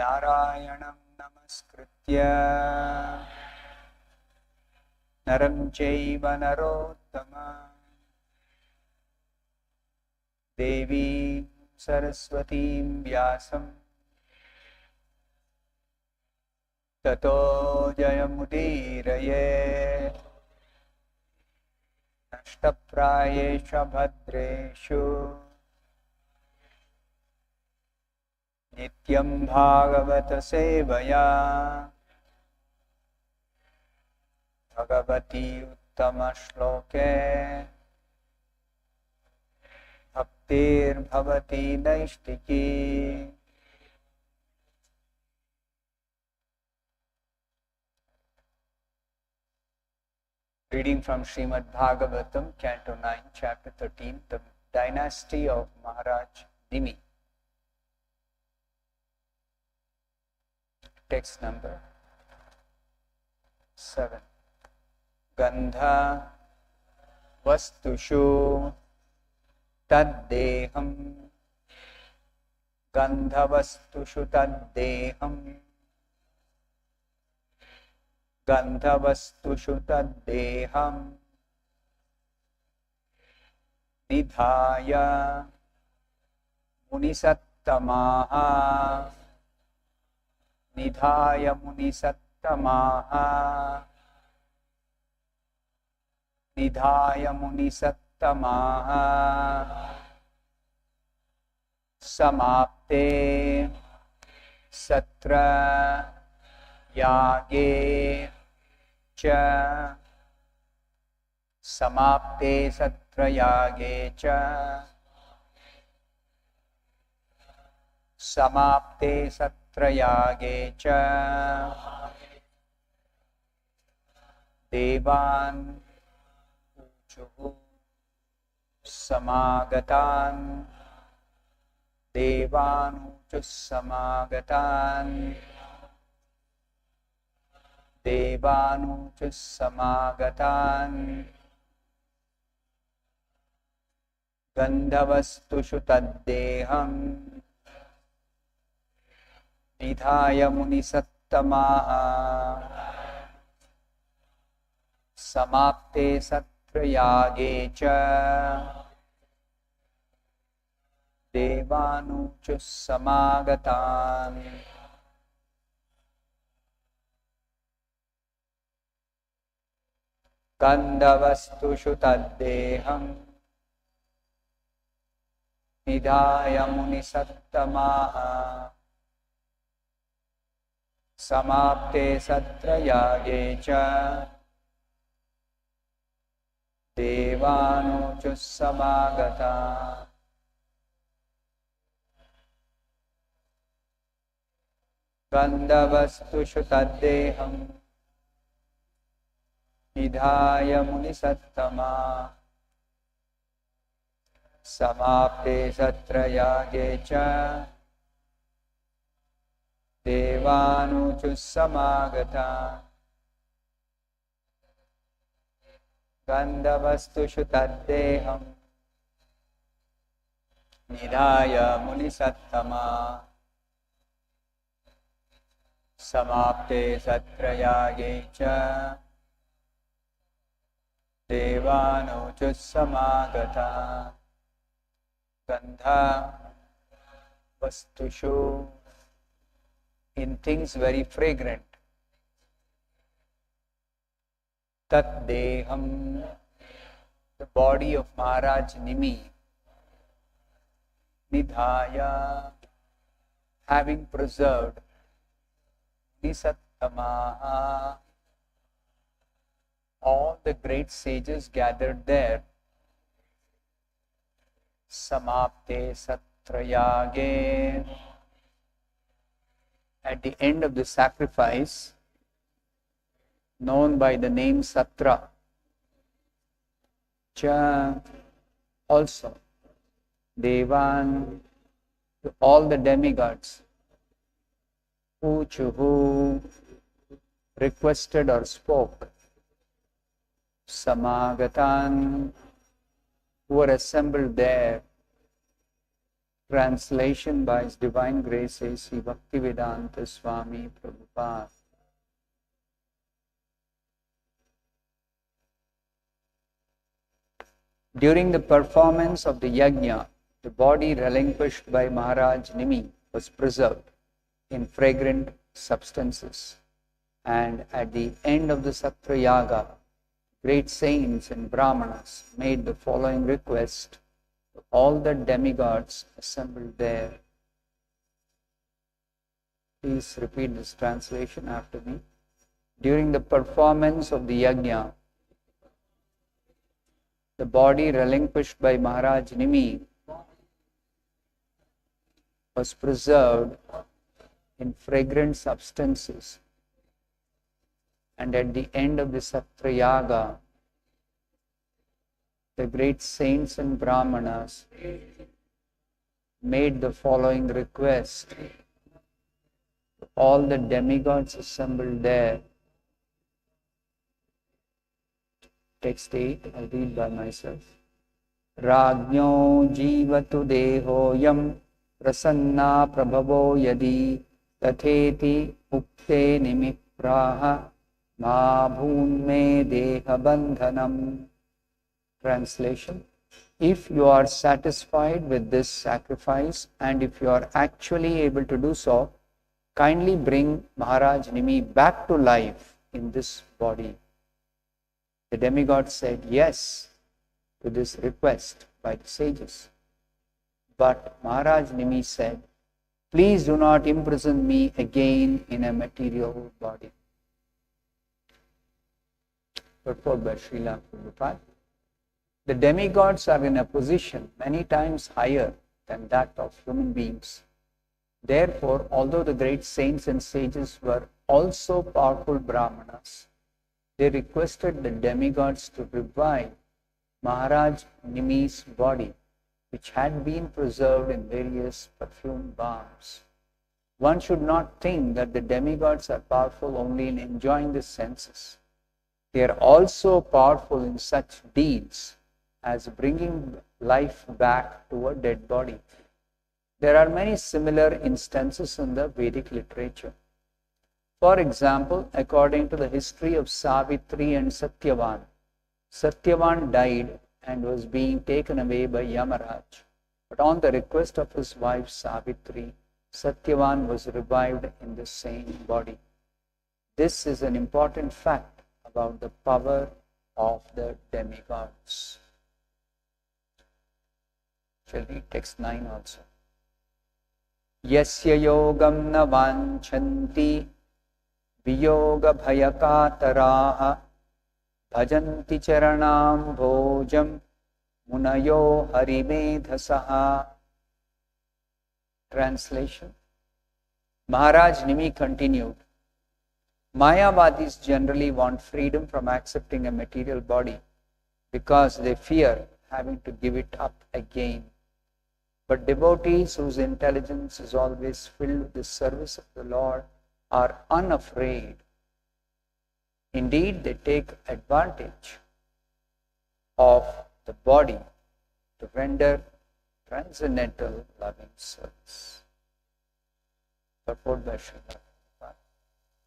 Narayanam namaskritya naram chaiva narottama Devi Saraswatim Vyasam Tato Jayamudiraye Nashtaprayesha Bhadreshu Nityam Bhagavata Sevaya Bhagavati Uttama Shloke Bhaktir Bhavati Naishtiki. Reading from Srimad Bhagavatam, Canto 9, Chapter 13, the dynasty of Maharaj Nimi. Text number 7. Gandha vastushu taddeham Gandha vastushu taddeham Gandha vastushu taddeham Nidhaya Munisattamaha Nidhaya Munisattamaha Nidhaya Munisattamaha Samapte Satra Yage Cha Samapte Satra Yage Cha Samapte Satra Yage Cha Devan Uchuhu Samagatan Devan Uchuh Samagatan Devanuchus samagatan Gandhavastushu taddeham Nidhaya munisattamaha Samapte satrayage cha Devanuchus samagatan Gandhavastushu taddeham Nidhaya munisattamaha Samapte satrayage cha Devanuchus samagata Gandhavastushu taddeham Nidhaya munisattama Samapte satrayage cha Devanuchus samagata Gandhavastushu taddeham Nidhaya munisattama Samapte satrayage cha Devanuchus samagata Gandha vastushu in things very fragrant Tat deham the body of Maharaj Nimi Nidhaya having preserved Nisattamaha all the great sages gathered there Samapte satrayage at the end of the sacrifice known by the name Satra cha also Devan to all the demigods who requested or spoke Samagatan who were assembled there Translation by His Divine Grace A.C. Bhaktivedanta Swami Prabhupada. During the performance of the yajna, the body relinquished by Maharaj Nimi was preserved in fragrant substances. And at the end of the Satra Yaga, great saints and Brahmanas made the following request to all the demigods assembled there. Please repeat this translation after me. During the performance of the yajna, the body relinquished by Maharaj Nimi was preserved in fragrant substances. And at the end of the Satra Yaga, the great saints and Brahmanas made the following request to all the demigods assembled there. Text 8, I'll read by myself. Rajño jivatu dehoyam prasanna prabhavo yadi tatheti ukte nimipraha ma bhunme deha bandhanam. Translation. If you are satisfied with this sacrifice and if you are actually able to do so, kindly bring Maharaj Nimi back to life in this body. The demigod said yes to this request by the sages. But Maharaj Nimi said, please do not imprison me again in a material body. Purport by Srila Prabhupada. The demigods are in a position many times higher than that of human beings. Therefore, although the great saints and sages were also powerful Brahmanas, they requested the demigods to revive Maharaj Nimi's body, which had been preserved in various perfumed balms. One should not think that the demigods are powerful only in enjoying the senses. They are also powerful in such deeds as bringing life back to a dead body. There are many similar instances in the Vedic literature. For example, according to the history of Savitri and Satyavan, Satyavan died and was being taken away by Yamaraj. But on the request of his wife Savitri, Satyavan was revived in the same body. This is an important fact about the power of the demigods. Shall read text 9 also. Yasya yogam na vanchanti viyoga bhayakataraha bhajanti charanam bhojam munayo harimedhasaha. Translation. Maharaj Nimi continued, Mayavadis generally want freedom from accepting a material body because they fear having to give it up again. But devotees whose intelligence is always filled with the service of the Lord are unafraid. Indeed, they take advantage of the body to render transcendental loving service. Purport by Srimad.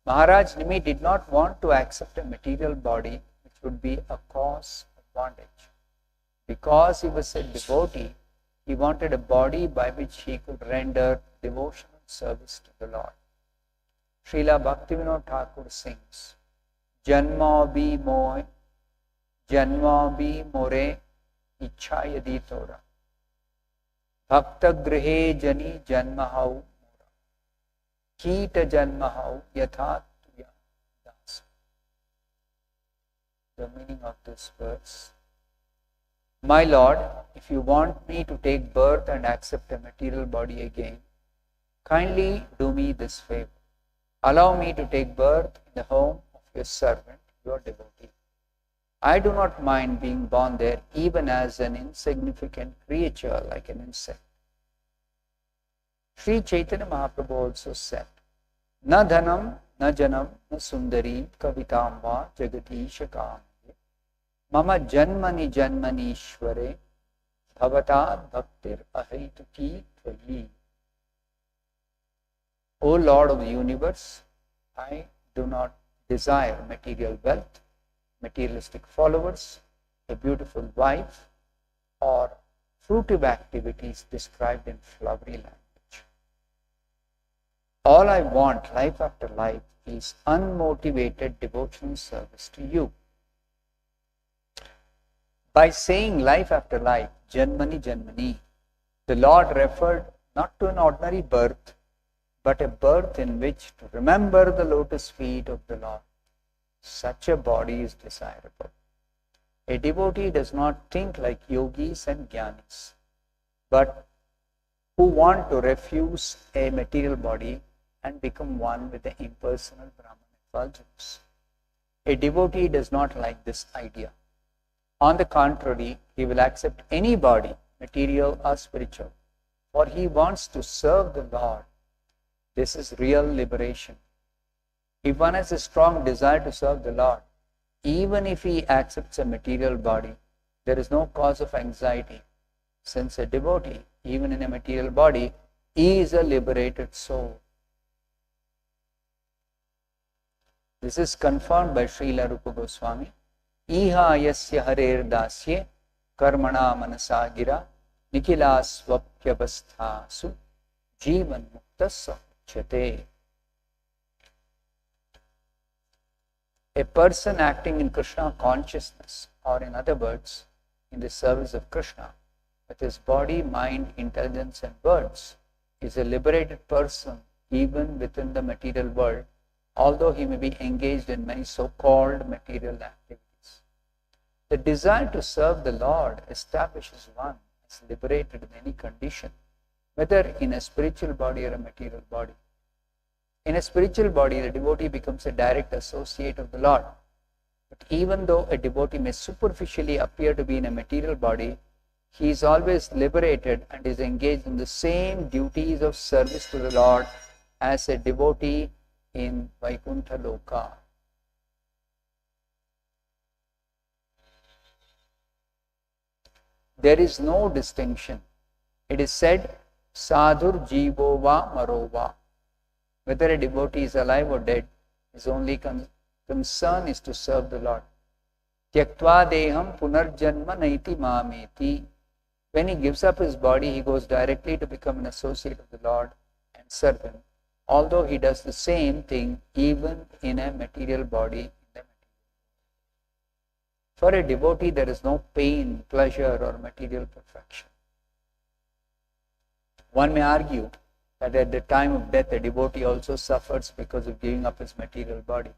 Maharaj Nimi did not want to accept a material body which would be a cause of bondage. Because he was a devotee, he wanted a body by which he could render devotional service to the Lord. Srila Bhaktivinoda Thakur sings, Janma bi more ichha yadi tora Bhakta grihe jani janma hau Kita janma hau yatha tuya das. The meaning of this verse. My Lord, if you want me to take birth and accept a material body again, kindly do me this favor. Allow me to take birth in the home of your servant, your devotee. I do not mind being born there even as an insignificant creature like an insect. Sri Chaitanya Mahaprabhu also said, Na dhanam, na janam, na sundarim, kavitam va jagati shakam. Mama janmani janmani ishware bhavatad bhaktir ahaituki Tvayi. O Lord of the universe, I do not desire material wealth, materialistic followers, a beautiful wife, or fruitive activities described in flowery language. All I want, life after life, is unmotivated devotional service to you. By saying life after life, Janmani Janmani, the Lord referred not to an ordinary birth, but a birth in which to remember the lotus feet of the Lord. Such a body is desirable. A devotee does not think like yogis and jnanis, but who want to refuse a material body and become one with the impersonal Brahman effulgence. A devotee does not like this idea. On the contrary, he will accept any body, material or spiritual, for he wants to serve the Lord. This is real liberation. If one has a strong desire to serve the Lord, even if he accepts a material body, there is no cause of anxiety, since a devotee, even in a material body, is a liberated soul. This is confirmed by Srila Rupa Goswami. Iha yasya harer dasye karmana manasa gira nikila swapyavasthasu jivan mukta sahujyate. A person acting in Krishna consciousness, or in other words, in the service of Krishna, with his body, mind, intelligence and words, is a liberated person even within the material world, although he may be engaged in many so-called material activities. The desire to serve the Lord establishes one as liberated in any condition, whether in a spiritual body or a material body. In a spiritual body, the devotee becomes a direct associate of the Lord. But even though a devotee may superficially appear to be in a material body, he is always liberated and is engaged in the same duties of service to the Lord as a devotee in Vaikuntha Loka. There is no distinction. It is said, Sadhur Jivo Va Marova. Whether a devotee is alive or dead, his only concern is to serve the Lord. Tyaktva deham punarjanma naiti mameti. When he gives up his body, he goes directly to become an associate of the Lord and serve him, although he does the same thing even in a material body. For a devotee, there is no pain, pleasure, or material perfection. One may argue that at the time of death, a devotee also suffers because of giving up his material body.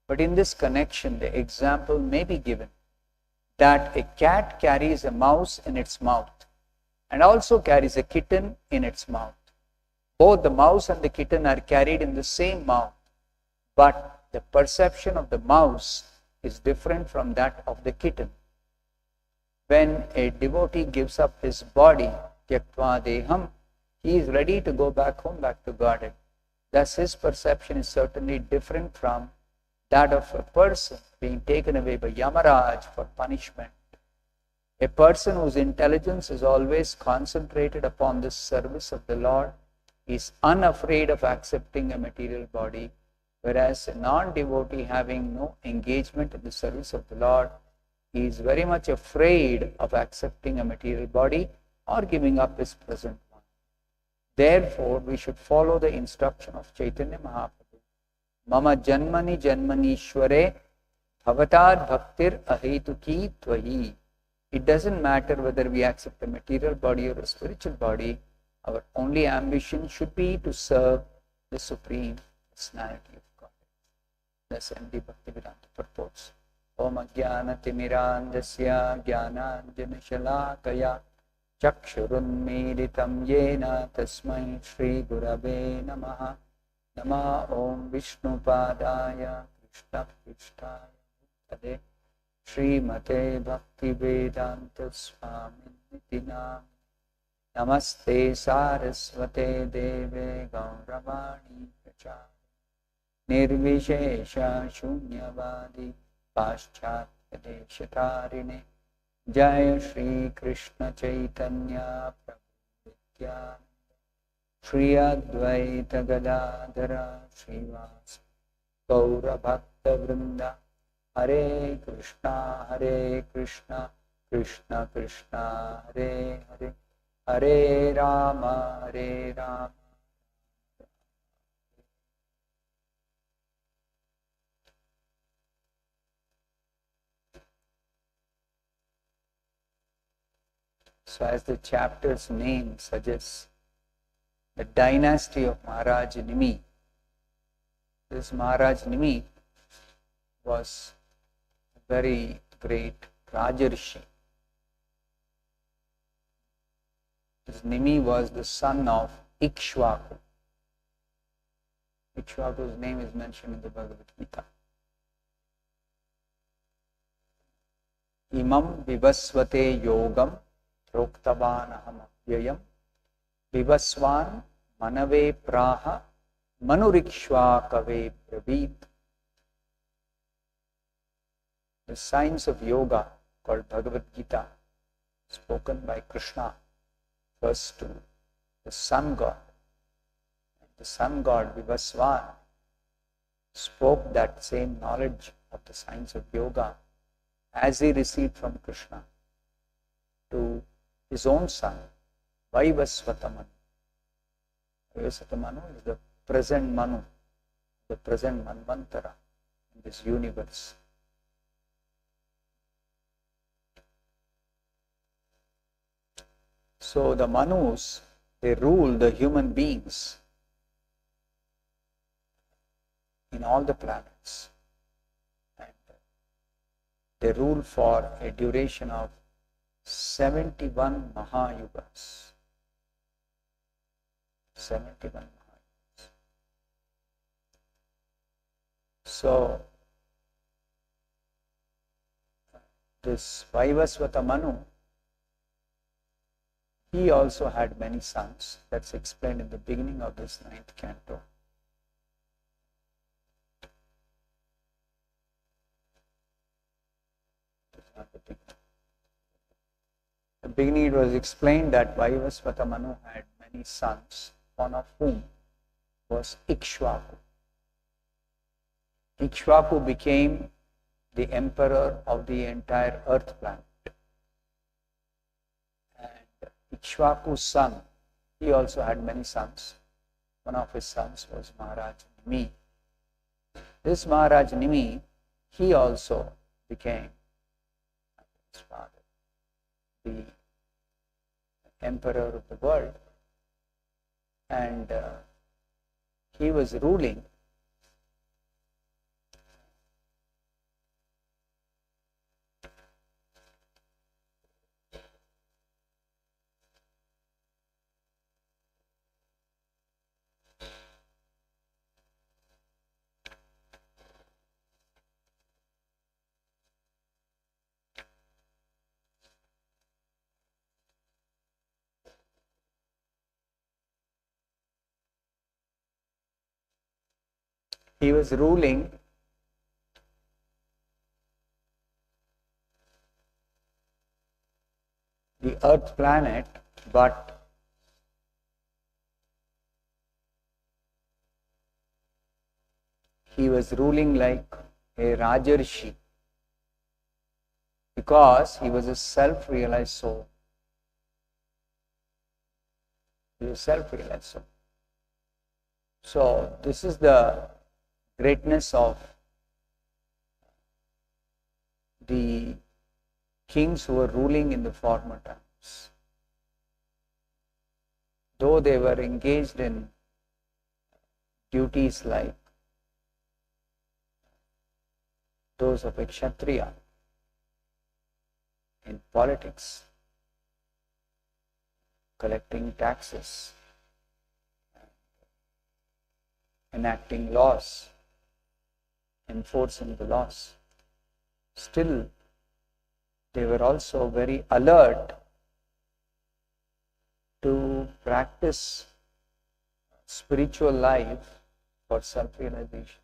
But in this connection, the example may be given that a cat carries a mouse in its mouth and also carries a kitten in its mouth. Both the mouse and the kitten are carried in the same mouth, but the perception of the mouse is different from that of the kitten. When a devotee gives up his body, tyaktva deham, he is ready to go back home, back to Godhead. Thus his perception is certainly different from that of a person being taken away by Yamaraj for punishment. A person whose intelligence is always concentrated upon the service of the Lord is unafraid of accepting a material body, whereas a non-devotee having no engagement in the service of the Lord is very much afraid of accepting a material body or giving up his present one. Therefore, we should follow the instruction of Chaitanya Mahaprabhu. Mama janmani janmanishware bhavatad bhaktir ahetuki tvahi. It doesn't matter whether we accept a material body or a spiritual body. Our only ambition should be to serve the Supreme Personality of God. Thus M.D. Bhaktivedanta purports. Om Ajnana Timirandasya Jnananjana Shalakaya Chakshurunmilitam Yena Tasmai Shri Gurave Namaha. Nama Om Vishnu Padaya Krishna Krishnaya Bhutale Srimate Bhaktivedanta Swami Nitinam. Namaste Saraswate Deve Gauravani Prachari Nirvishesha Shunyavadi Paschat Deshatarine Jaya Shri Krishna Chaitanya Prabhu Nityananda Shri Advaita Gadadhara Srivas Gaura Bhakta Vrinda Hare Krishna Krishna Krishna Hare Hare Hare Rama Hare Rama. So as the chapter's name suggests, the dynasty of Maharaj Nimi. This Maharaj Nimi was a very great Rajarshi. This Nimi was the son of Ikshvaku. Ikshvaku's name is mentioned in the Bhagavad-Gita. Imam vivasvate yogam proktavanaham avyayam vivasvan manave praha manurikshvakave brabit. The science of yoga called Bhagavad-Gita, spoken by Krishna first to the sun god. The sun god Vivasvan spoke that same knowledge of the science of yoga as he received from Krishna to his own son, Vaivasvatamanu. Vaivasvatamanu is the present Manu, the present Manvantara in this universe. So the Manus, they rule the human beings in all the planets. And they rule for a duration of 71 Mahayugas. 71 Mahayugas. So, this Vaivasvata Manu, he also had many sons. That's explained in the beginning of this 9th canto. The beginning it was explained that Vaivasvata Manu had many sons, one of whom was Ikshvaku. Ikshvaku became the emperor of the entire earth planet. And Ikshvaku's son, he also had many sons. One of his sons was Maharaj Nimi. This Maharaj Nimi, he also became his father, the emperor of the world, and he was ruling the earth planet, but he was ruling like a Rajarshi because he was a self-realized soul. He was self-realized soul. So this is the greatness of the kings who were ruling in the former times. Though they were engaged in duties like those of a Kshatriya in politics, collecting taxes, enacting laws, enforcing the laws. Still, they were also very alert to practice spiritual life for self-realization.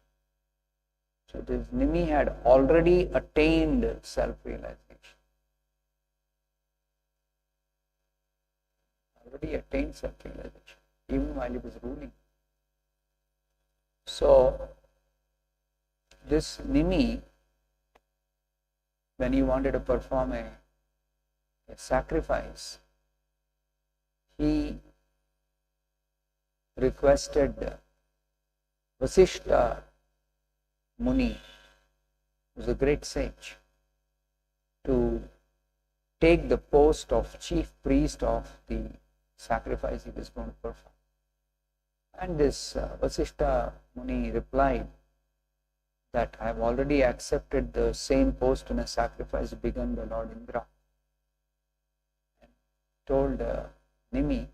So this Nimi had already attained self-realization. even while he was ruling. So, this Nimi, when he wanted to perform a sacrifice, he requested Vasishta Muni, who was a great sage, to take the post of chief priest of the sacrifice he was going to perform. And this Vasishta Muni replied that I have already accepted the same post in a sacrifice begun by Lord Indra. And told Nimi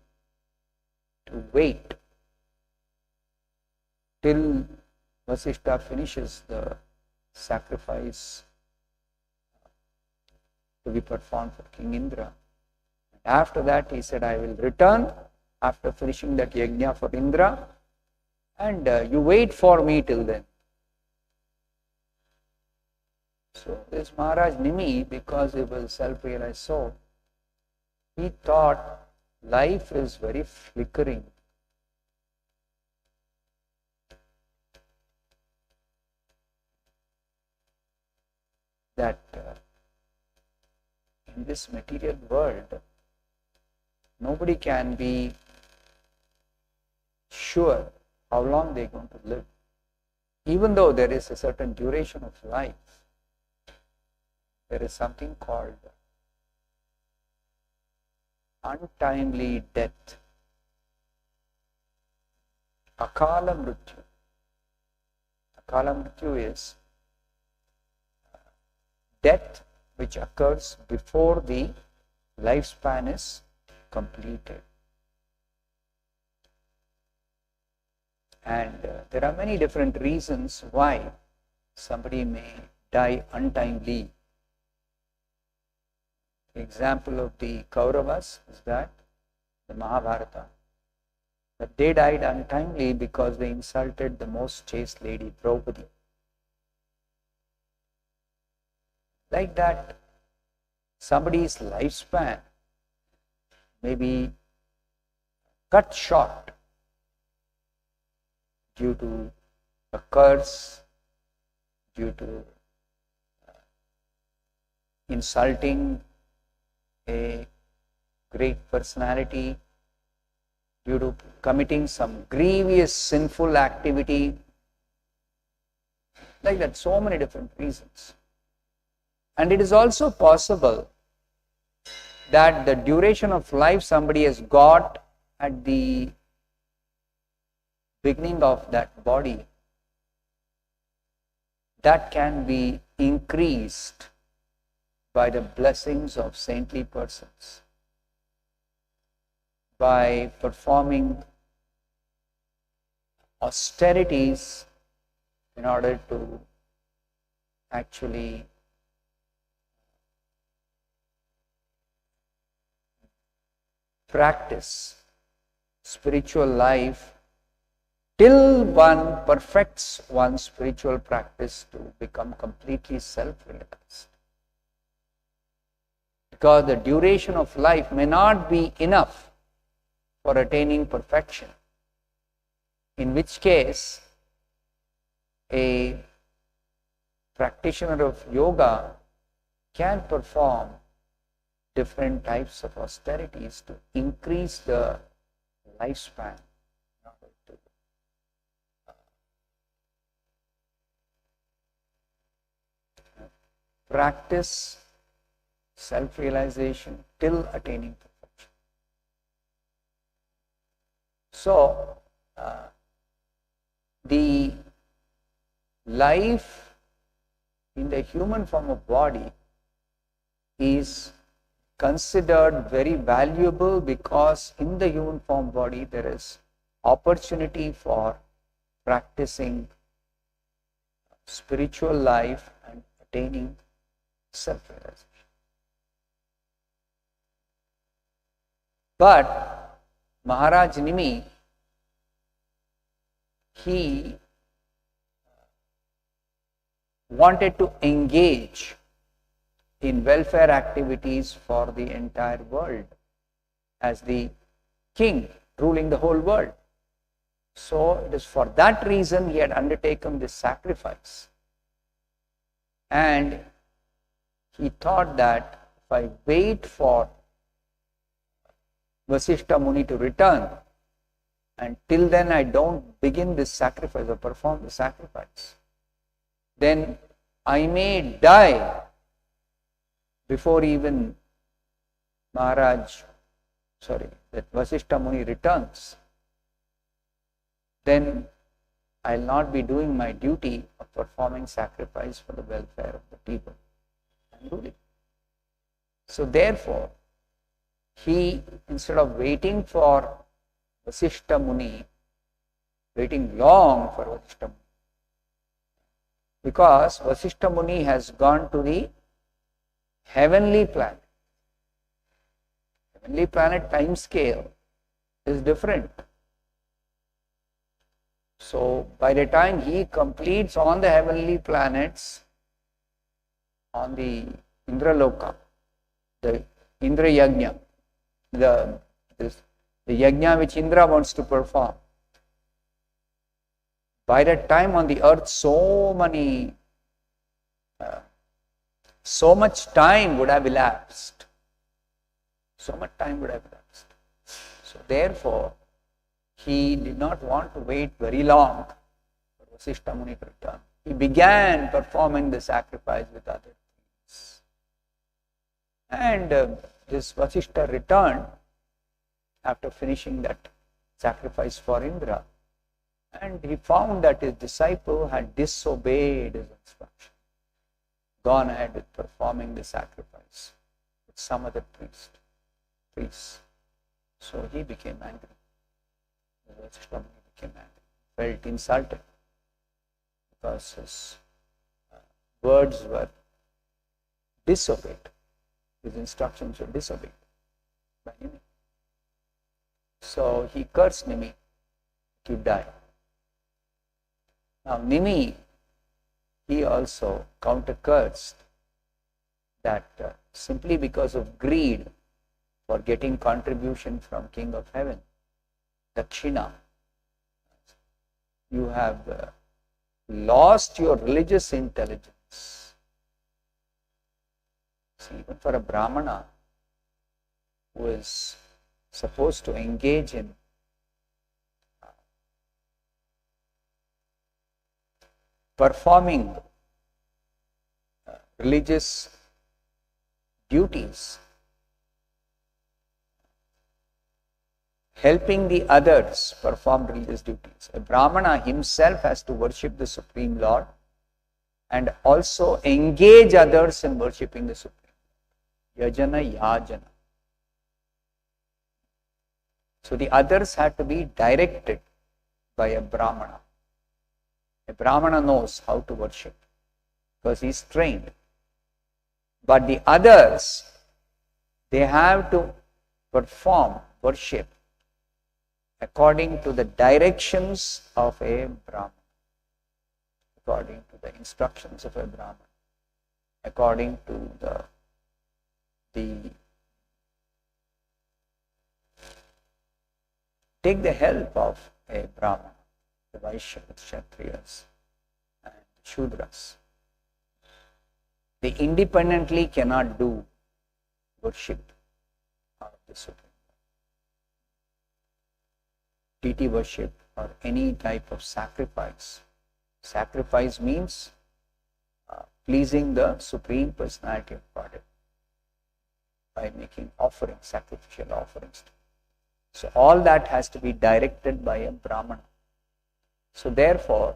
to wait till Vasishta finishes the sacrifice to be performed for King Indra. And after that, he said, I will return after finishing that yajna for Indra, and you wait for me till then. So this Maharaj Nimi, because he was a self-realized soul, he thought life is very flickering. That in this material world, nobody can be sure how long they are going to live. Even though there is a certain duration of life, there is something called untimely death, Akala Mrityu. Akala Mrityu is death which occurs before the lifespan is completed. And there are many different reasons why somebody may die untimely. The example of the Kauravas is that the Mahabharata, that they died untimely because they insulted the most chaste lady, Draupadi. Like that, somebody's lifespan may be cut short due to a curse, due to insulting a great personality, due to committing some grievous sinful activity. Like that, so many different reasons. And it is also possible that the duration of life somebody has got at the beginning of that body, that can be increased by the blessings of saintly persons, by performing austerities in order to actually practice spiritual life till one perfects one's spiritual practice to become completely self-realized. Because the duration of life may not be enough for attaining perfection, in which case a practitioner of yoga can perform different types of austerities to increase the lifespan, to practice self-realization till attaining perfection. So, the life in the human form of body is considered very valuable because in the human form body there is opportunity for practicing spiritual life and attaining self-realization. But Maharaj Nimi, he wanted to engage in welfare activities for the entire world as the king, ruling the whole world. So it is for that reason he had undertaken this sacrifice. And he thought that if I wait for Vasishtha Muni to return, and till then I don't begin this sacrifice or perform the sacrifice, then I may die before even that Vasishtha Muni returns. Then I will not be doing my duty of performing sacrifice for the welfare of the people and ruling. So therefore, he, instead of waiting for Vasishtha Muni, waiting long for Vasishtha Muni, because Vasishtha Muni has gone to the heavenly planet. Heavenly planet time scale is different. So by the time he completes on the heavenly planets, on the Indraloka, the Indra Yajna, the Yajna which Indra wants to perform, by that time on the earth so much time would have elapsed. So much time would have elapsed. So therefore, he did not want to wait very long for Vasishtha Muni to return. He began performing the sacrifice with other things. And this Vasishtha returned after finishing that sacrifice for Indra. And he found that his disciple had disobeyed his instruction, gone ahead with performing the sacrifice with some other priests. So he became angry. Vasishtha became angry, felt insulted because his words were disobeyed, his instructions were disobeyed by Nimi. So he cursed Nimi to die. Now Nimi, he also counter-cursed that simply because of greed for getting contribution from King of Heaven, Dakshina, you have lost your religious intelligence. See, even for a Brahmana who is supposed to engage in performing religious duties, helping the others perform religious duties. A Brahmana himself has to worship the Supreme Lord and also engage others in worshipping the Supreme Lord. Yajana, yajana. So the others have to be directed by a Brahmana. A Brahmana knows how to worship because he is trained. But the others, they have to perform worship according to the directions of a Brahman, according to the instructions of a Brahman, according to the take the help of a Brahman, the Vaishyas, Kshatriyas and Shudras. They independently cannot do worship of the Supreme. Deity worship or any type of sacrifice. Sacrifice means pleasing the Supreme Personality of Godhead by making offerings, sacrificial offerings. So all that has to be directed by a Brahmana. So therefore,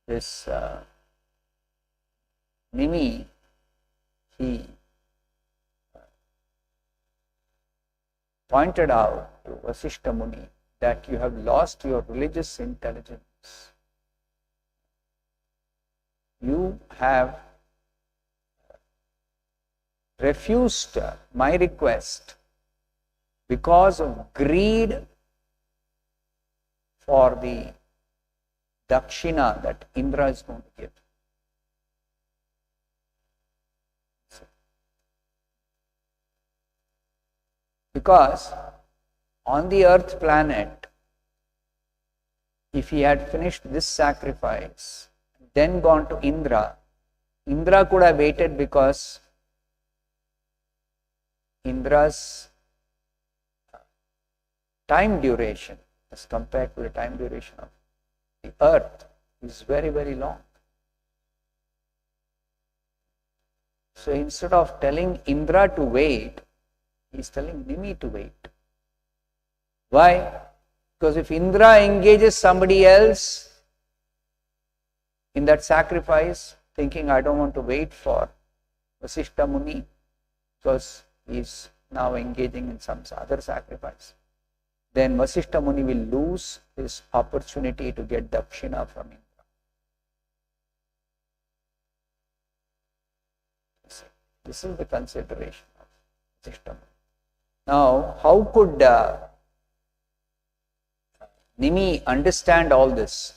this Nimi, he pointed out to Vasishtha Muni that you have lost your religious intelligence. You have refused my request because of greed for the dakshina that Indra is going to give. Because on the earth planet, if he had finished this sacrifice, then gone to Indra, Indra could have waited because Indra's time duration as compared to the time duration of the earth is very, very long. So instead of telling Indra to wait, he is telling Nimi to wait. Why? Because if Indra engages somebody else in that sacrifice, thinking I don't want to wait for Vasishta Muni because he is now engaging in some other sacrifice, then Vasishta Muni will lose his opportunity to get Dakshina from Indra. This is the consideration of Vasishta Muni. Now, how could Nimi understand all this?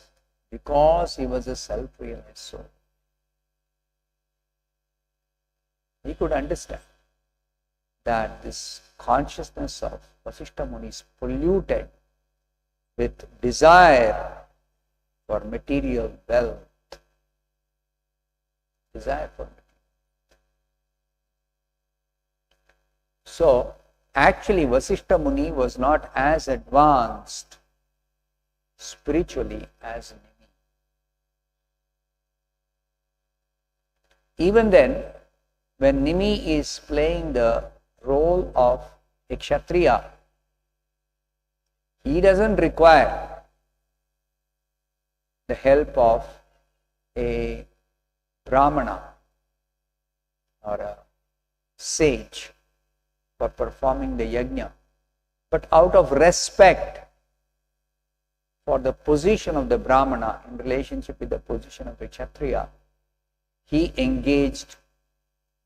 Because he was a self-realized soul. He could understand that this consciousness of Vasishta Muni is polluted with desire for material wealth. Desire for material. So, actually Vasishta Muni was not as advanced spiritually as Nimi. Even then, when Nimi is playing the role of a Kshatriya, he doesn't require the help of a Brahmana or a sage for performing the yajna, but out of respect for the position of the Brahmana in relationship with the position of a Kshatriya, he engaged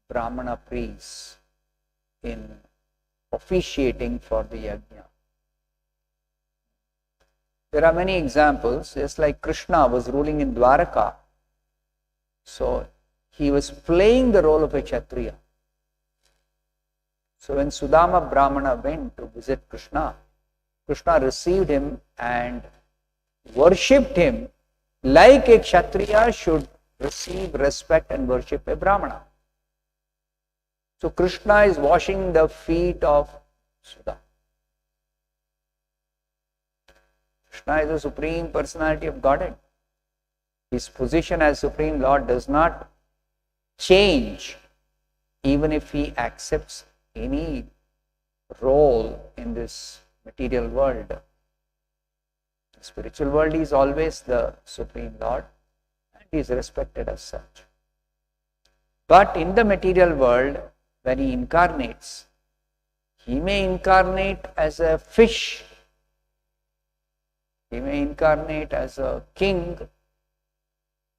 Brahmana priests in officiating for the yajna. There are many examples, just like Krishna was ruling in Dwaraka, so he was playing the role of a Kshatriya. So when Sudama Brahmana went to visit Krishna, Krishna received him and worshipped him like a Kshatriya should receive respect and worship a Brahmana. So Krishna is washing the feet of Sudama. Krishna is the Supreme Personality of Godhead. His position as Supreme Lord does not change even if he accepts any role in this material world. The spiritual world is always the Supreme Lord and he is respected as such. But in the material world, when he incarnates, he may incarnate as a fish, he may incarnate as a king,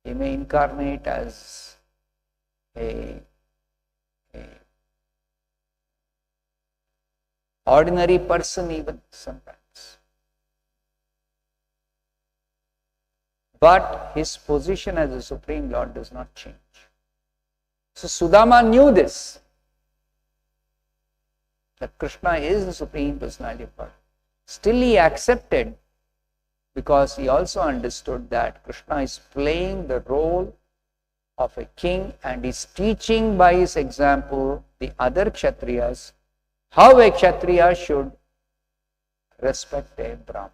he may incarnate as a ordinary person even sometimes. But his position as a Supreme Lord does not change. So Sudama knew this, that Krishna is the Supreme Personality of God. Still he accepted because he also understood that Krishna is playing the role of a king and is teaching by his example the other Kshatriyas how a Kshatriya should respect a Brahman.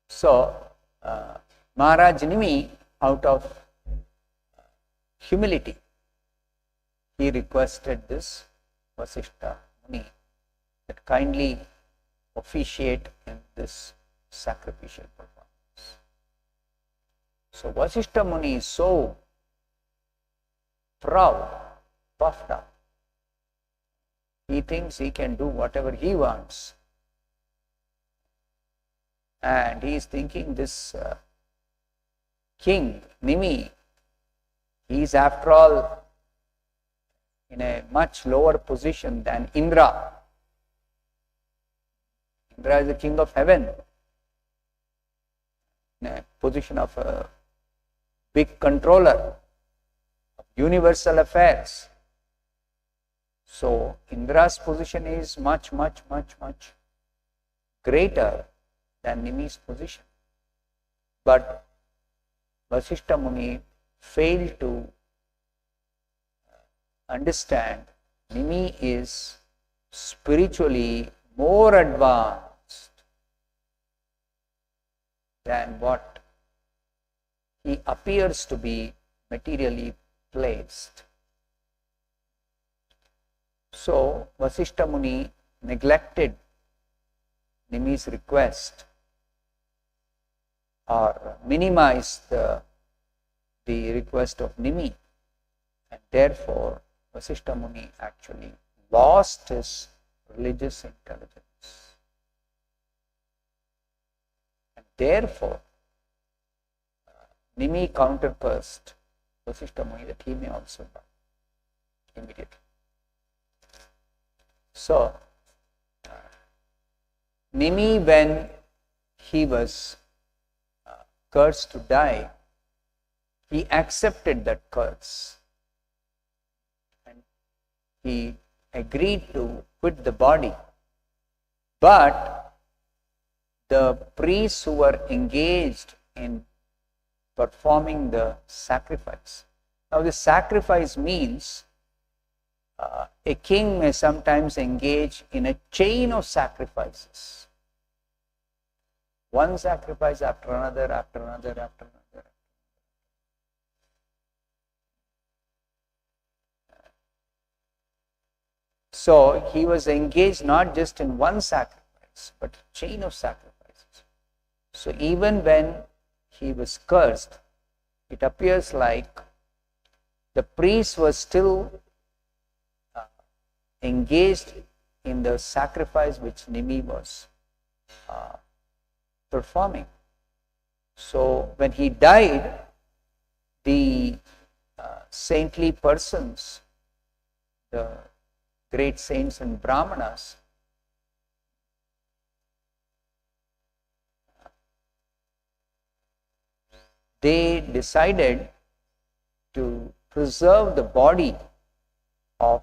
So, Maharaj Nimi, out of humility, he requested this Vasishta Muni that kindly officiate in this sacrificial performance. So, Vasishta Muni is so proud, puffed up. He thinks he can do whatever he wants. And he is thinking this king, Nimi, he is after all in a much lower position than Indra. Indra is the king of heaven, in a position of a big controller of universal affairs. So Indra's position is much, much, much, much greater than Nimi's position. But Vasishtha Muni failed to understand Nimi is spiritually more advanced than what he appears to be materially placed. So Vasishtha Muni neglected Nimi's request or minimized the request of Nimi, and therefore Vasishtha Muni actually lost his religious intelligence. And therefore Nimi countercursed Vasishtha Muni that he may also die immediately. So Nimi, when he was cursed to die, he accepted that curse and he agreed to quit the body. But the priests who were engaged in performing the sacrifice. Now, the sacrifice means a king may sometimes engage in a chain of sacrifices. One sacrifice after another, after another, after another. So he was engaged not just in one sacrifice, but a chain of sacrifices. So even when he was cursed, it appears like the priest was still engaged in the sacrifice which Nimi was performing. So when he died, the saintly persons, the great saints and Brahmanas, they decided to preserve the body of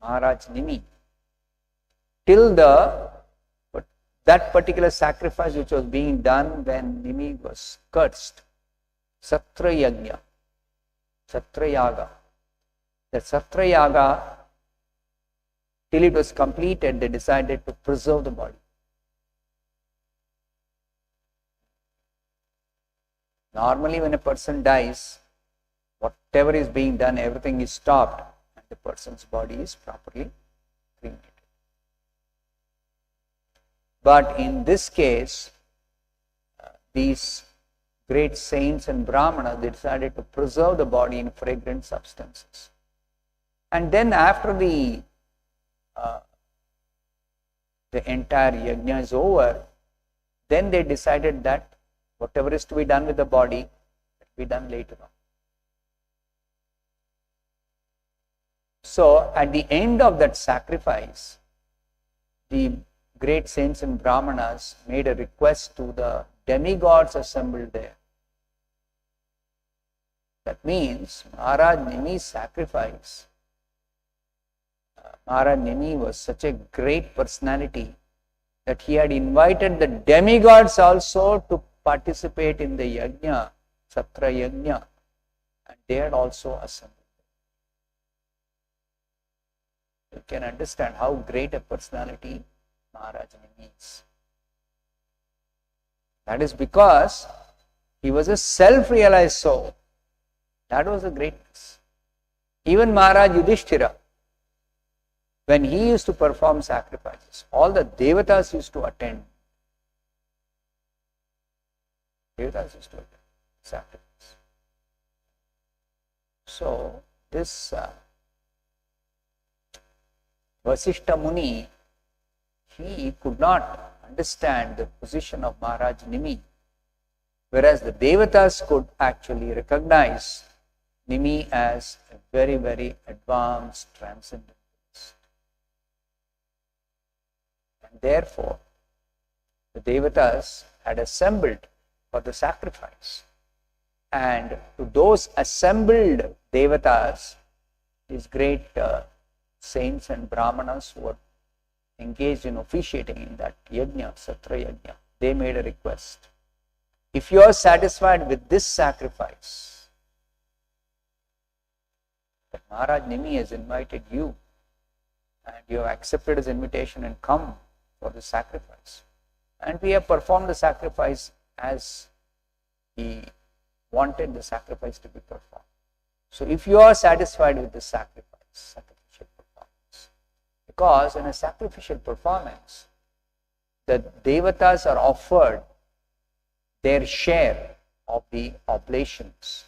Maharaj Nimi till that particular sacrifice which was being done when Nimi was cursed, Satrayagya, Satrayaga. The Satrayaga, till it was completed, they decided to preserve the body. Normally, when a person dies, whatever is being done, everything is stopped, and the person's body is properly cremated. But in this case, these great saints and Brahmanas, they decided to preserve the body in fragrant substances. And then after the entire yajna is over, then they decided that whatever is to be done with the body, it will be done later on. So at the end of that sacrifice, the great saints and Brahmanas made a request to the demigods assembled there. That means Maharaj Nimi's sacrifice, Maharaj Nimi was such a great personality that he had invited the demigods also to participate in the yajna, Satra Yajna, and they had also assembled. You can understand how great a personality Maharaj Nimi is. That is because he was a self-realized soul. That was the greatness. Even Maharaj Yudhishthira, when he used to perform sacrifices, all the devatas used to attend. Devatas used to attend sacrifice. So this Vasishtha Muni, he could not understand the position of Maharaj Nimi, whereas the devatas could actually recognize Nimi as a very, very advanced transcendentalist. And therefore, the devatas had assembled for the sacrifice. And to those assembled devatas, these great saints and brahmanas who were engaged in officiating in that yajna, satra yajna, they made a request. If you are satisfied with this sacrifice, that Maharaj Nimi has invited you and you have accepted his invitation and come for the sacrifice. And we have performed the sacrifice as he wanted the sacrifice to be performed. So if you are satisfied with the sacrificial performance, because in a sacrificial performance, the devatas are offered their share of the oblations,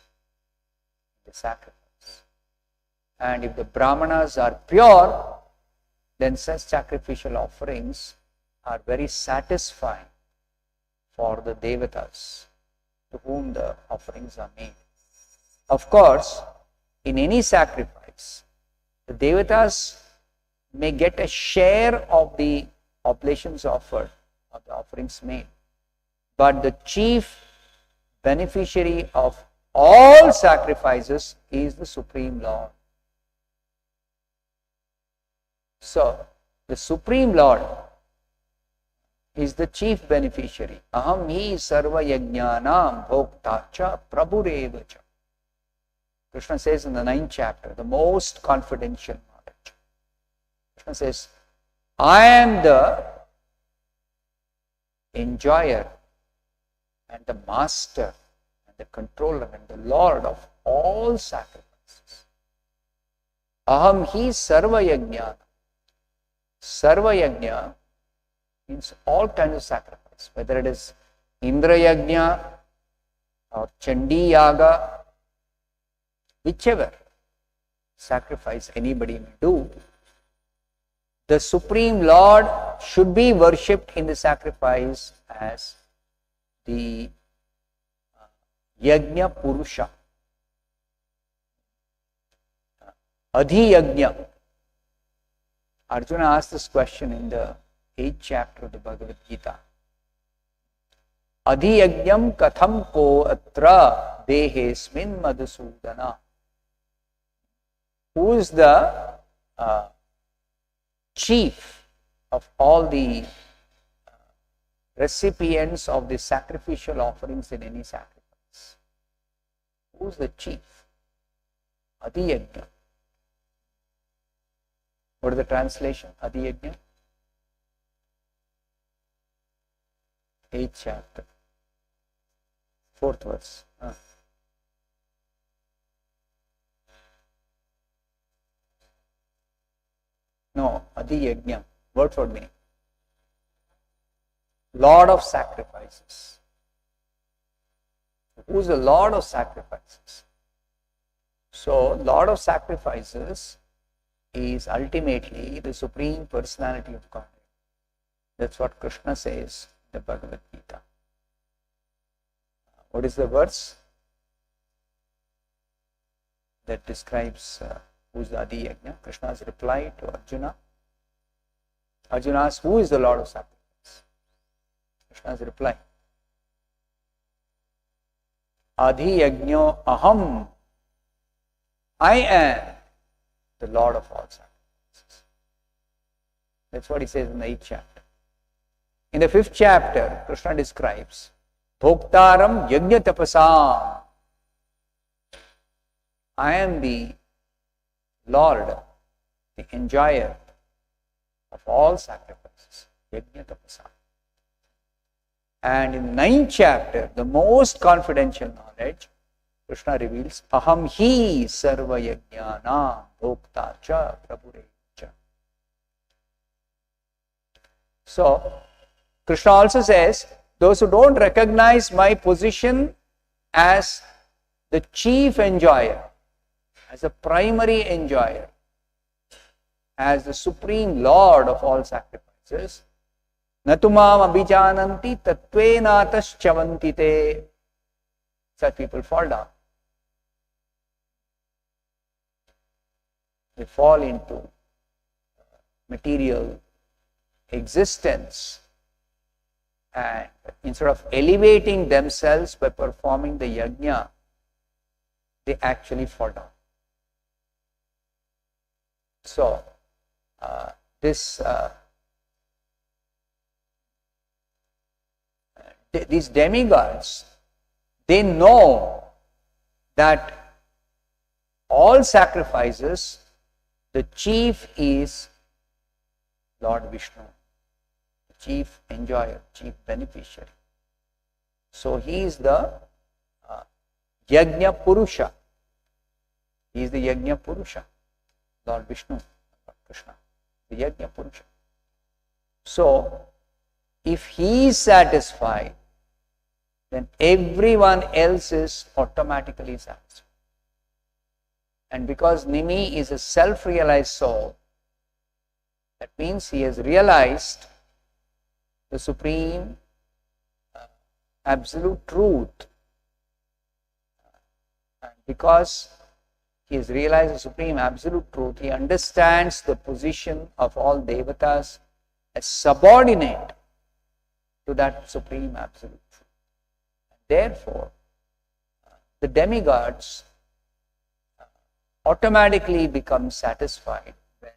the sacrifice. And if the brahmanas are pure, then such sacrificial offerings are very satisfying for the devatas to whom the offerings are made. Of course, in any sacrifice, the devatas may get a share of the oblations offered or the offerings made. But the chief beneficiary of all sacrifices is the Supreme Lord. So, the Supreme Lord is the chief beneficiary. Aham hi sarva yajnanam bhoktacha prabhurevacha. Krishna says in the 9th chapter, the most confidential knowledge. Krishna says, I am the enjoyer and the master and the controller and the lord of all sacrifices. Aham hi sarva yajnanam. Sarva yajna means all kinds of sacrifice, whether it is Indra yajna or Chandi yaga, whichever sacrifice anybody may do, the Supreme Lord should be worshipped in the sacrifice as the Yajna Purusha, Adhi Yajna. Arjuna asked this question in the 8th chapter of the Bhagavad-Gita. Adhi Yajnam katham ko atra dehesmin madhusudana. Who is the chief of all the recipients of the sacrificial offerings in any sacrifice? Who is the chief? Adhi Yajna. What is the translation? Adhi Yajna? 8th chapter, 4th verse. No, Adhi Yajna, word for meaning. Lord of sacrifices. Who is the Lord of sacrifices? So, Lord of sacrifices is ultimately the Supreme Personality of Godhead. That's what Krishna says in the Bhagavad-Gita. What is the verse that describes who is the Adi Yajna? Krishna's reply to Arjuna. Arjuna asks, who is the Lord of sacrifice? Krishna's reply, Adi Yajna aham. I am the Lord of all sacrifices. That's what he says in the 8th chapter. In the 5th chapter, Krishna describes Bhoktaram Yajna Tapasam. I am the Lord, the enjoyer of all sacrifices. Yajna Tapasam. And in the 9th chapter, the most confidential knowledge, Krishna reveals Aham hi sarva yajnana bhokta cha prabhurecha. So, Krishna also says, those who don't recognize my position as the chief enjoyer, as the primary enjoyer, as the supreme lord of all sacrifices, natumam abhijananti tatvenatas chavantite. Such people fall down. They fall into material existence, and instead of elevating themselves by performing the yajna, they actually fall down. So, these demigods, they know that all sacrifices, the chief is Lord Vishnu, the chief enjoyer, chief beneficiary. So he is the Yajna Purusha. He is the Yajna Purusha, Lord Vishnu, Lord Krishna, the Yajna Purusha. So, if he is satisfied, then everyone else is automatically satisfied. And because Nimi is a self-realized soul, that means he has realized the supreme absolute truth. And because he has realized the supreme absolute truth, he understands the position of all devatas as subordinate to that supreme absolute truth. Therefore, the demigods automatically become satisfied when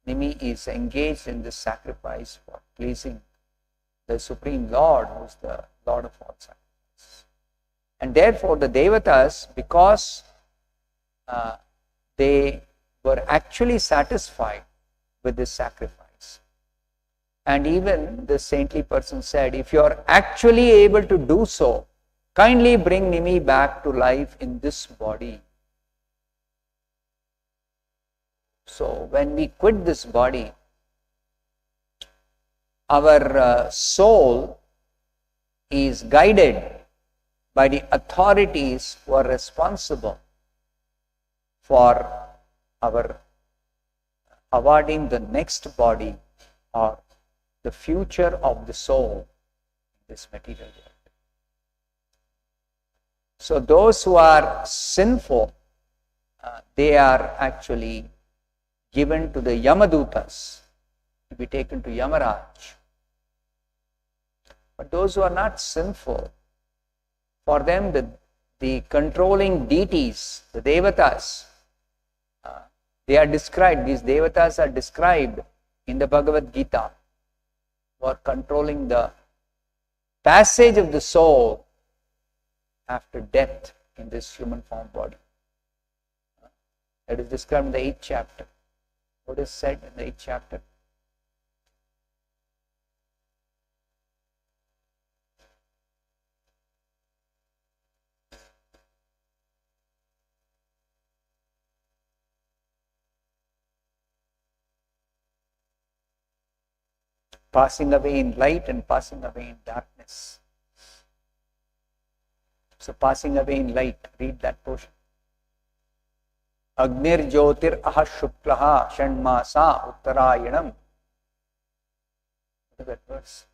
Nimi is engaged in this sacrifice for pleasing the Supreme Lord, who is the Lord of all sacrifices. And therefore, the devatas, because they were actually satisfied with this sacrifice, and even the saintly person said, if you are actually able to do so, kindly bring Nimi back to life in this body. So when we quit this body, our soul is guided by the authorities who are responsible for our awarding the next body or the future of the soul in this material world. So those who are sinful, they are actually given to the Yamadutas to be taken to Yamaraj. But those who are not sinful, for them the controlling deities, the devatas, they are described, these devatas are described in the Bhagavad-Gita for controlling the passage of the soul after death in this human form body. That is described in the 8th chapter. What is said in the 8th chapter? Passing away in light and passing away in darkness. So passing away in light, read that portion. Agnir Jyotir Aha Shuklaha Shanmasa Uttarayanam. Look at that verse.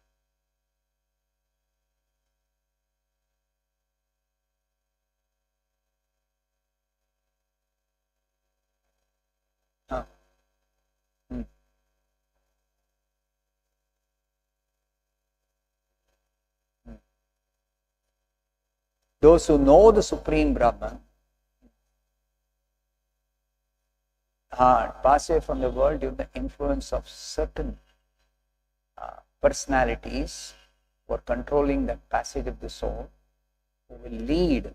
Those who know the Supreme Brahman pass away from the world due to the influence of certain personalities who are controlling the passage of the soul, who will lead the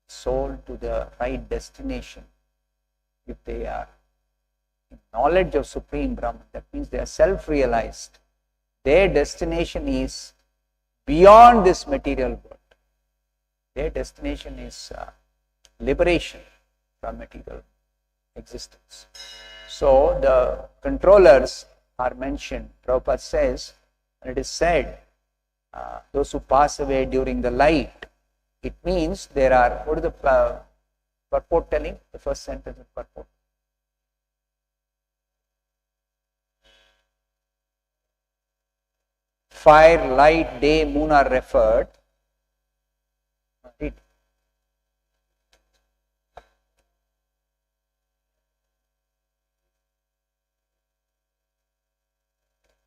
soul to the right destination if they are in knowledge of Supreme Brahman. That means they are self-realized. Their destination is beyond this material world. Their destination is liberation from material existence. So the controllers are mentioned. Prabhupada says, and it is said, those who pass away during the light, it means there are, what is the purport telling? The first sentence of purport. Fire, light, day, moon are referred. Read.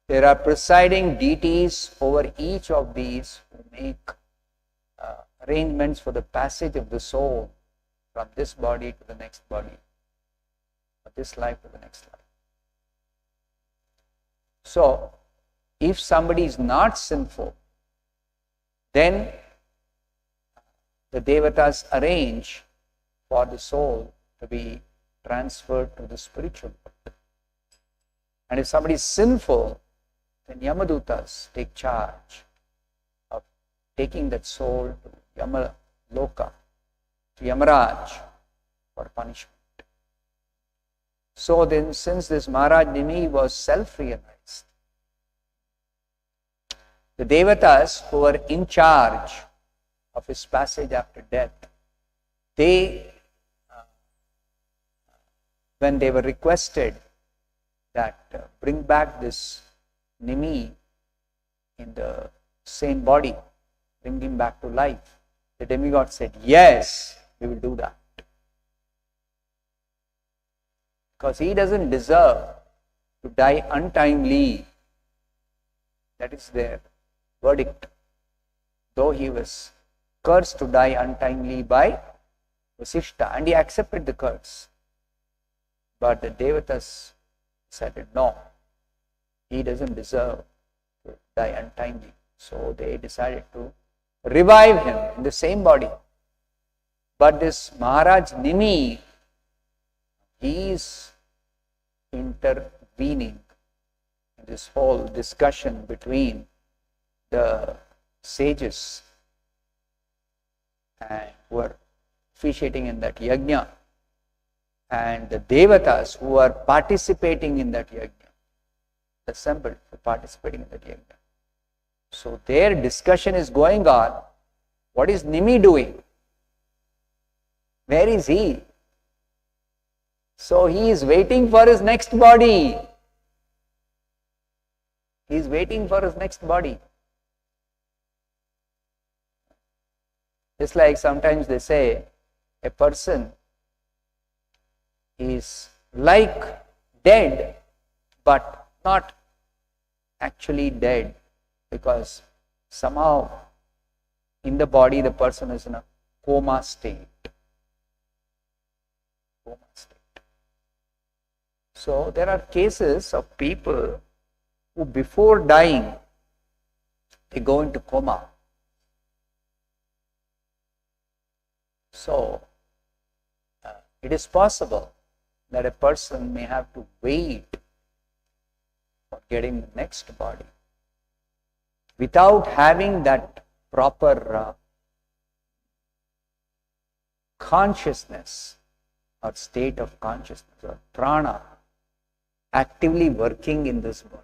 There are presiding deities over each of these who make arrangements for the passage of the soul from this body to the next body, from this life to the next life. So, if somebody is not sinful, then the Devatas arrange for the soul to be transferred to the spiritual world. And if somebody is sinful, then Yamadutas take charge of taking that soul to Yamaloka, to Yamaraj, for punishment. So then, since this Maharaj Nimi was self-realized, the Devatas who were in charge of his passage after death, they, when they were requested that bring back this Nimi in the same body, bring him back to life, the demigod said, yes, we will do that. Because he doesn't deserve to die untimely. That is their verdict. Though he was cursed to die untimely by Vasishta, and he accepted the curse. But the Devatas said, no, he doesn't deserve to die untimely. So they decided to revive him in the same body. But this Maharaj Nimi, he is intervening in this whole discussion between the sages and who are officiating in that yajna and the Devatas who are participating in that yajna, assembled for participating in that yajna. So their discussion is going on. What is Nimi doing? Where is he? So he is waiting for his next body. He is waiting for his next body. Just like sometimes they say, a person is like dead, but not actually dead, because somehow in the body the person is in a coma state. So there are cases of people who before dying, they go into coma. So it is possible that a person may have to wait for getting the next body without having that proper consciousness or state of consciousness or prana actively working in this body.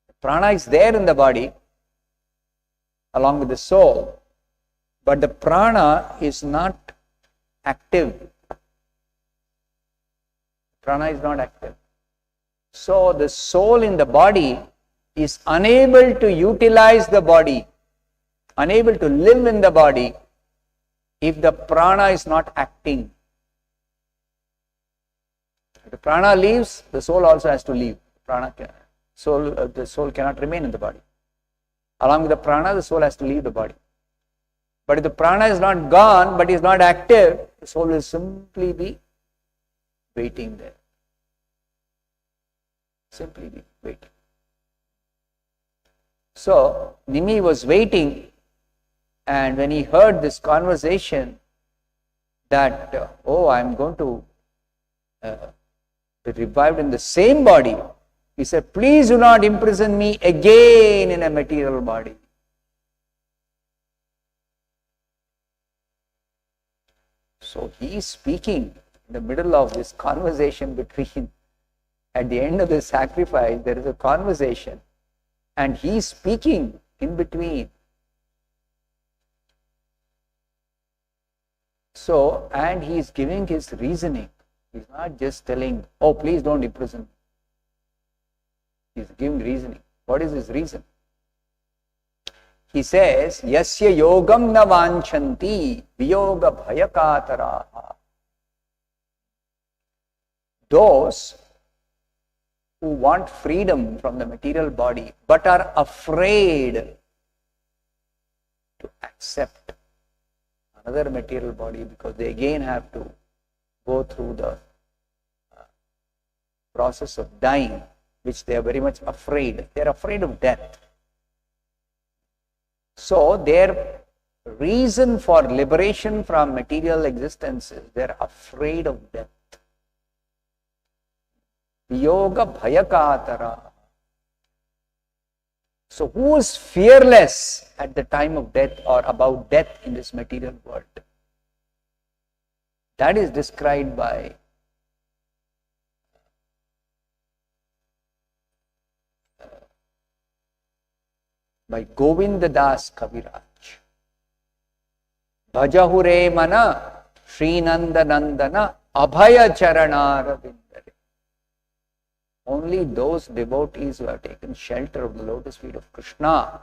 The prana is there in the body along with the soul, but the prana is not active. Prana is not active. So the soul in the body is unable to utilize the body, unable to live in the body if the prana is not acting. If the prana leaves, the soul also has to leave. The soul cannot remain in the body. Along with the prana, the soul has to leave the body. But if the prana is not gone, but is not active, the soul will simply be waiting there. Simply be waiting. So, Nimi was waiting, and when he heard this conversation that, I am going to be revived in the same body, he said, please do not imprison me again in a material body. So he is speaking in the middle of this conversation between, at the end of the sacrifice, there is a conversation, and he is speaking in between. So, and he is giving his reasoning. He is not just telling, please don't imprison me. He is giving reasoning. What is his reason? He says, Yasya yogam na vanchanti viyoga bhayakataraha. Those who want freedom from the material body but are afraid to accept another material body, because they again have to go through the process of dying, which they are very much afraid. They are afraid of death. So their reason for liberation from material existence is they are afraid of death. Yoga bhayakatara. So who is fearless at the time of death or about death in this material world? That is described by Govinda Das Kaviraj. Bhajahure mana Srinanda Nandana Abhaya Charana Ravindare. Only those devotees who have taken shelter of the lotus feet of Krishna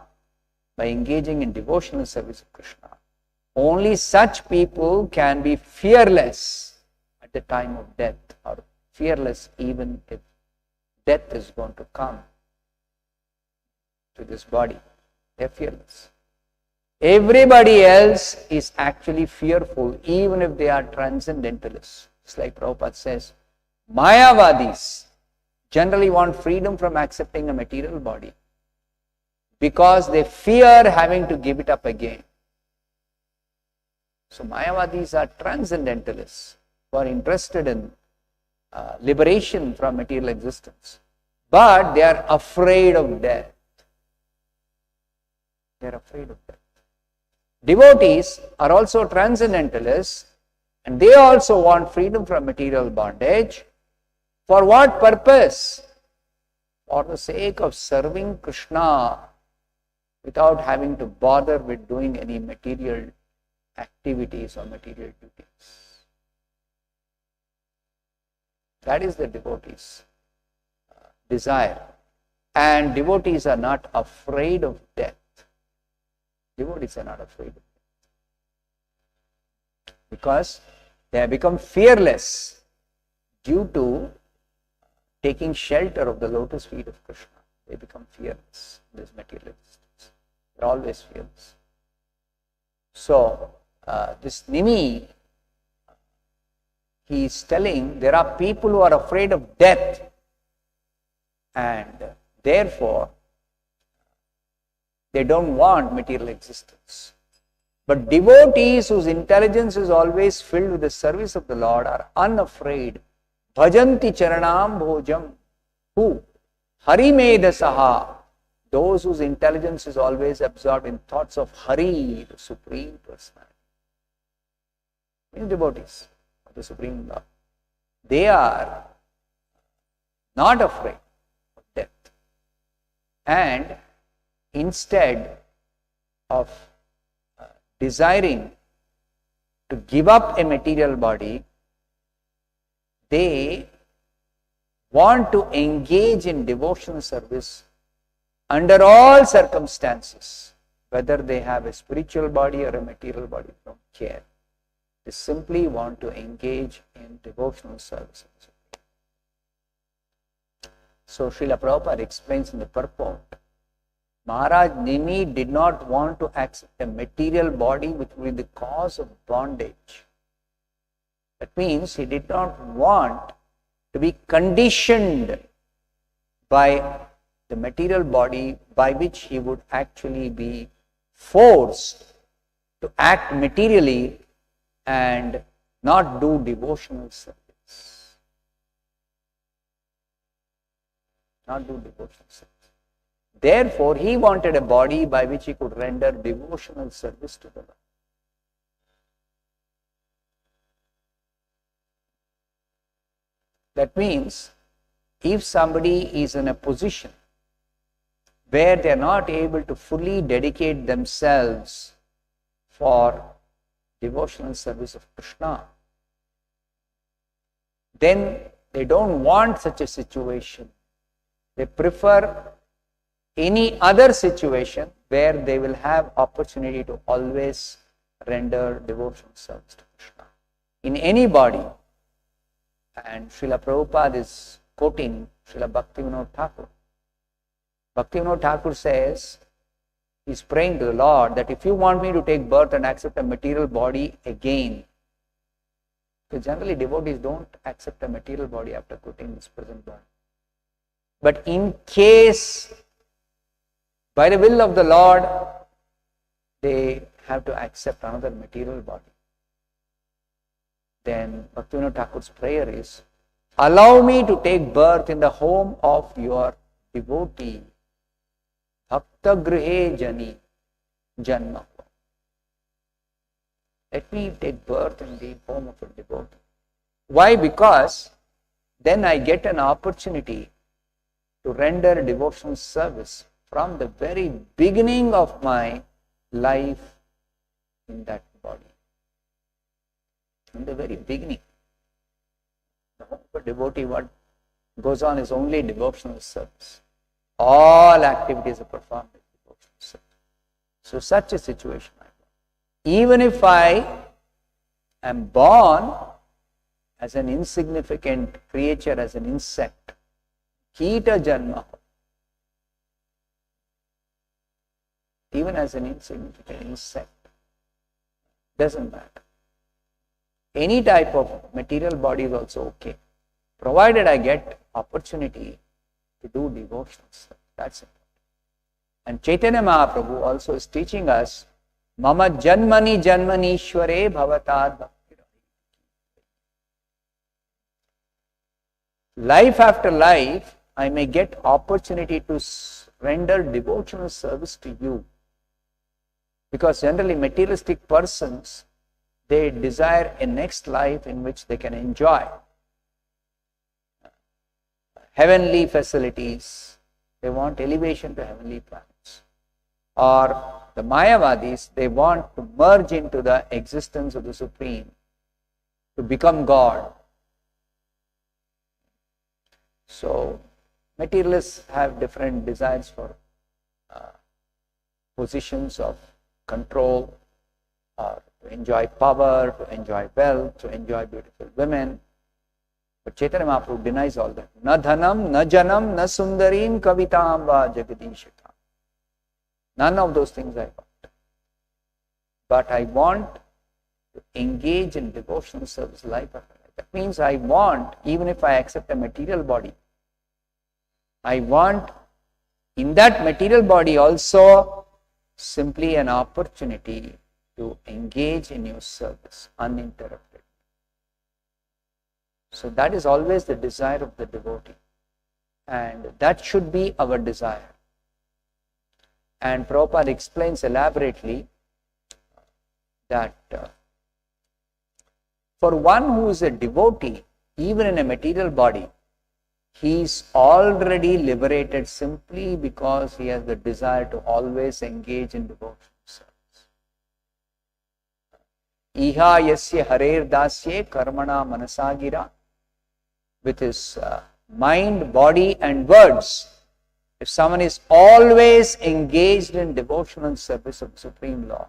by engaging in devotional service of Krishna, only such people can be fearless at the time of death, or fearless even if death is going to come to this body. They are fearless. Everybody else is actually fearful, even if they are transcendentalists. It's like Prabhupada says, Mayavadis generally want freedom from accepting a material body because they fear having to give it up again. So Mayavadis are transcendentalists who are interested in liberation from material existence, but they are afraid of death. They are afraid of death. Devotees are also transcendentalists, and they also want freedom from material bondage. For what purpose? For the sake of serving Krishna without having to bother with doing any material activities or material duties. That is the devotees' desire. And devotees are not afraid of death. Devotees are not afraid of death. Because they have become fearless due to taking shelter of the lotus feet of Krishna. They become fearless in this material existence. They are always fearless. So, this Nimi, he is telling there are people who are afraid of death, and therefore they don't want material existence. But devotees whose intelligence is always filled with the service of the Lord are unafraid. Bhajanti charanam bhojam. Who? Harimedasaha. Those whose intelligence is always absorbed in thoughts of Hari, the Supreme Personality. Many devotees of the Supreme Lord, they are not afraid of death. And instead of desiring to give up a material body, they want to engage in devotional service under all circumstances, whether they have a spiritual body or a material body, they don't care. They simply want to engage in devotional service. So Srila Prabhupada explains in the purport, Maharaj Nimi did not want to accept a material body which would be the cause of bondage. That means he did not want to be conditioned by the material body by which he would actually be forced to act materially and not do devotional service. Not do devotional service. Therefore, he wanted a body by which he could render devotional service to the Lord. That means, if somebody is in a position where they are not able to fully dedicate themselves for devotional service of Krishna, then they don't want such a situation. They prefer any other situation where they will have opportunity to always render devotional service to Krishna. In any body. And Srila Prabhupada is quoting Srila Bhaktivinoda Thakur. Bhaktivinoda Thakur says, He's praying to the Lord that if you want me to take birth and accept a material body again, because generally devotees don't accept a material body after quitting this present body. But in case, by the will of the Lord, they have to accept another material body, then Bhaktivinoda Thakur's prayer is, allow me to take birth in the home of your devotee. Bhakta grihe jani janma. Let me take birth in the home of a devotee. Why? Because then I get an opportunity to render devotional service from the very beginning of my life in that body. In the very beginning. The home of a devotee, what goes on is only devotional service. All activities are performed in devotional service. So such a situation I want. Even if I am born as an insignificant creature, as an insect, Kita Janma, even as an insignificant insect, doesn't matter. Any type of material body is also okay, provided I get opportunity to do devotional stuff. That's it. And Chaitanya Mahaprabhu also is teaching us, Mama Janmani Janmanishware Bhavatad Bhakti. Life after life, I may get opportunity to render devotional service to you. Because generally materialistic persons, they desire a next life in which they can enjoy heavenly facilities. They want elevation to heavenly planets. Or the Mayavadis, they want to merge into the existence of the Supreme, to become God. So, materialists have different desires for positions of control, or to enjoy power, to enjoy wealth, to enjoy beautiful women. But Chaitanya Mahaprabhu denies all that. Na dhanam, na janam, na sundarim kavitam va jagadishakam. None of those things I want. But I want to engage in devotional service life after life. That means I want, even if I accept a material body, I want in that material body also simply an opportunity to engage in your service uninterrupted. So that is always the desire of the devotee. And that should be our desire. And Prabhupada explains elaborately that for one who is a devotee, even in a material body, he is already liberated simply because he has the desire to always engage in devotional service. Iha yasya harer dasye karmana manasagira. With his mind, body and words, if someone is always engaged in devotional service of the Supreme Lord,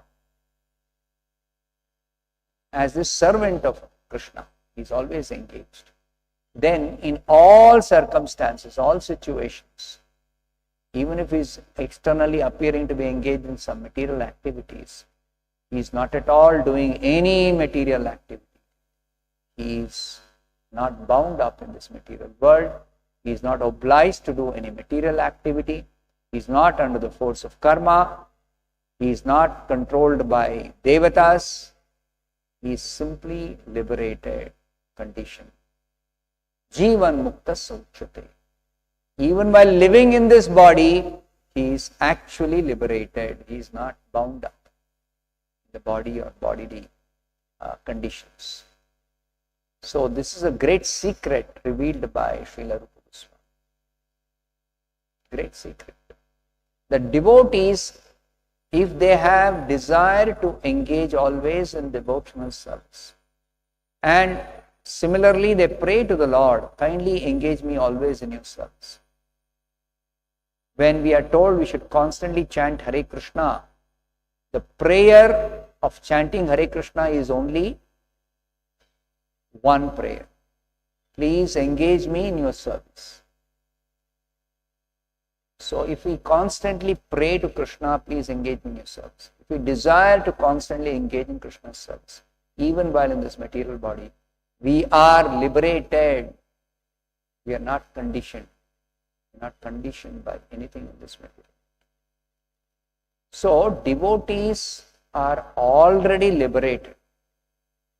as the servant of Krishna, he is always engaged. Then in all circumstances, all situations, even if he is externally appearing to be engaged in some material activities, he is not at all doing any material activity. He is not bound up in this material world. He is not obliged to do any material activity. He is not under the force of karma. He is not controlled by devatas. He is simply liberated condition. Jivan mukta sauchate. Even while living in this body, he is actually liberated. He is not bound up in the body or bodily conditions. So this is a great secret revealed by Srila Rupa Goswami. Great secret. The devotees, if they have desire to engage always in devotional service, and similarly they pray to the Lord, kindly engage me always in your service. When we are told we should constantly chant Hare Krishna, the prayer of chanting Hare Krishna is only one prayer. Please engage me in your service. So if we constantly pray to Krishna, please engage in your service. If we desire to constantly engage in Krishna's service, even while in this material body, we are liberated. We are not conditioned. We are not conditioned by anything in this material. So devotees are already liberated.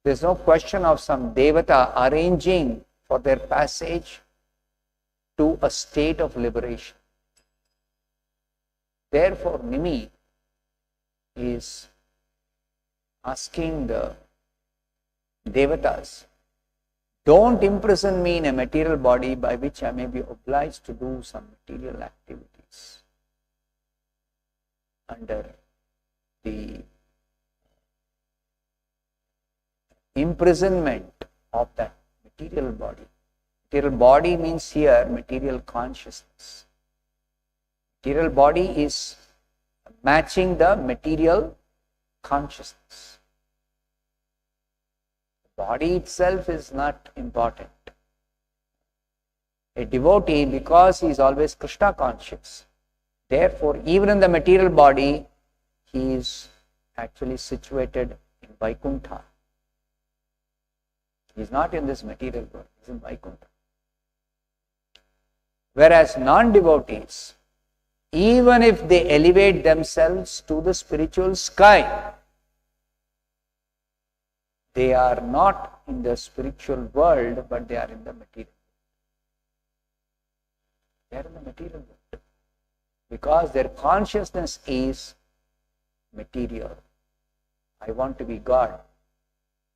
There is no question of some devata arranging for their passage to a state of liberation. Therefore, Nimi is asking the devatas, don't imprison me in a material body by which I may be obliged to do some material activities under the imprisonment of that material body. Material body means here material consciousness. Material body is matching the material consciousness. The body itself is not important. A devotee, because he is always Krishna conscious, therefore even in the material body he is actually situated in Vaikuntha. He is not in this material world, he is in Vaikuntha. Whereas non-devotees, even if they elevate themselves to the spiritual sky, they are not in the spiritual world, but they are in the material. They are in the material world. Because their consciousness is material. I want to be God.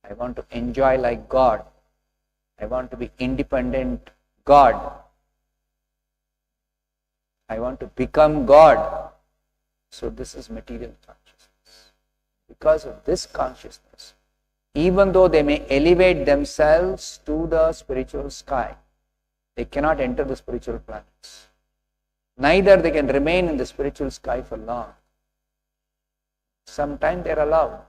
I want to enjoy like God. I want to be independent God. I want to become God. So this is material consciousness. Because of this consciousness, even though they may elevate themselves to the spiritual sky, they cannot enter the spiritual planets. Neither they can remain in the spiritual sky for long. Sometimes they are allowed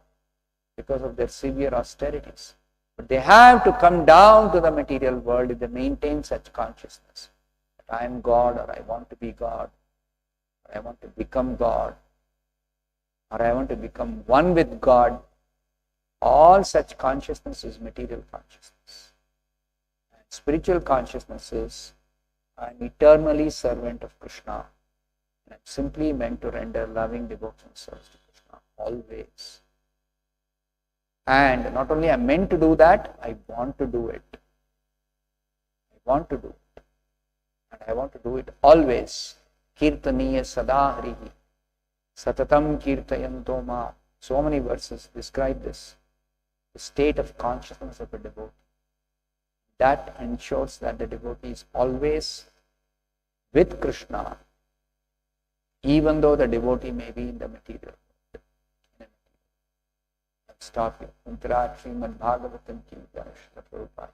because of their severe austerities. But they have to come down to the material world if they maintain such consciousness. I am God, or I want to be God, or I want to become God, or I want to become one with God. All such consciousness is material consciousness. And spiritual consciousness is, I am eternally servant of Krishna, and I am simply meant to render loving devotional service to Krishna always. And not only I am meant to do that, I want to do it. I want to do it. And I want to do it always. Kirtaniya sada harihi. Satatam kirtayanto ma. So many verses describe this. The state of consciousness of a devotee. That ensures that the devotee is always with Krishna, even though the devotee may be in the material world. Let's stop here. Untitled Srimad Bhagavatam ki Jai Shri Prabhupada.